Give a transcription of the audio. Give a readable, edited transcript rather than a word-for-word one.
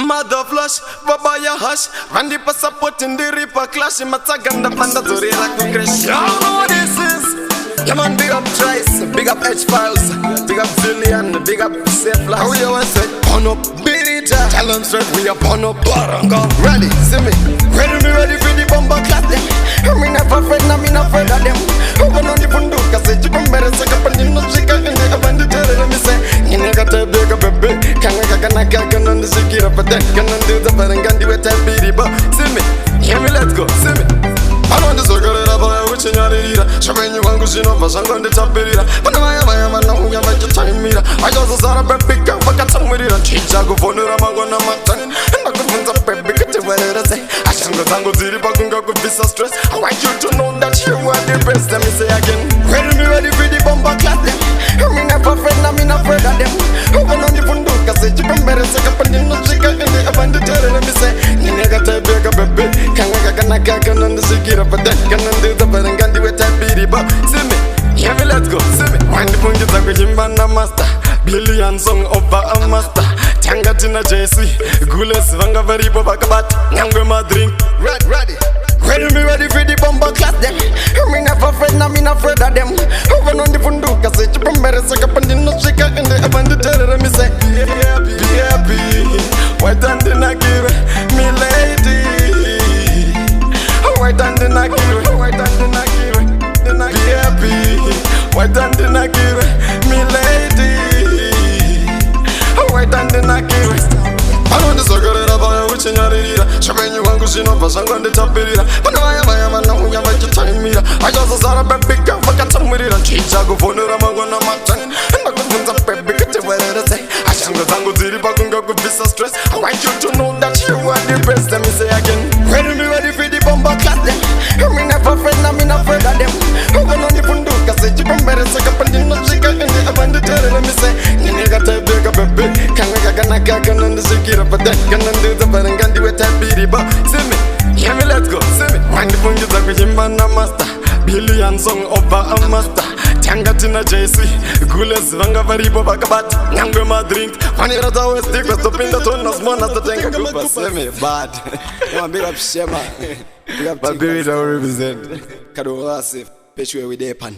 Mother flush, baba ya hush. Randy passport in the reaper clash. Mataganda panda zorera congresh. Y'all know what this is. Yeah man, big up Trice, big up H-Files, big up Zillion, big up Safe Life. How we always say, burn up, Mabhiridha. Challenge straight, we are burn up, Barranca. Ready, see me, ready for the bomber class them. Me never afraid, no me not afraid of them. Open on the funduka, say, you can better suck up and you know chica in the abandoned. Let me say, you never got a big up a bit. Can on the shake up a deck, can undo the Barranca with a baby, but see me, hear me, let's go, see me. I don't disagree about which in your leader. Shabin, you want to see no person on the top of it. But I am not who you make your time meter. I just saw a big up, but some with it. And Chicago for the Ramagona Mountain. And I could find a baby, get away. I shall go tango to the Bagunga with visa stress. I want you to know that you are the best. Let me say again. Ready for the bomber class them. Me never afraid, I'm not afraid of them. Open on the funduka, say you can better suck up and you know chica in the abandoned. Let me say, you never take big up a bit. Can on the shake up a deck, can undo the Barranca with a baby, but see me, hear me, let's go, see me. When the punch is a good master, billion song over a master. Tanga Tina JC, Gules Vanga very Bobakabat, Nangama drink, ready for the bomber class them. Me never afraid, no me not afraid of them. Open on the funduka, say you can better suck up and you know chica in the abandoned. Let me say, be happy, Waita Ndinakirwe, me lady. Waita Ndinakirwe, Waita Ndinakirwe, be happy. Waita Ndinakirwe, me lady. Waita Ndinakirwe. I don't disagree about which in your leader. Shabin, you want to see no person on the top of it. But I am not who you make your time meter. I just saw a big up, but got some with it. And Chicago for the Ramagona Mountain. And I could find a baby, get away. I shall go tango to the Bagunga with visa stress. I want you to know that you are the best. Let me say again. Ready for the bomber class them. Me never afraid, no me not afraid of them. Open on the funduka, say you can better suck up and you know chica in the abandoned. Let me say, you never take big up a bit. Can on the shake up a deck, can undo the Barranca with a baby, but see me, hear me, let's go, see me. When the punch is a good master, billion song over a master. Tanga Tina JC, Gules Vanga very Bobakabat, Nangama drink. When you're always stick with the pin that one as one as the Tanga group, but see me, bad. I'm big up Shema. Big up Mabhiridha represent. Kado Asif, Peshwe with Epan.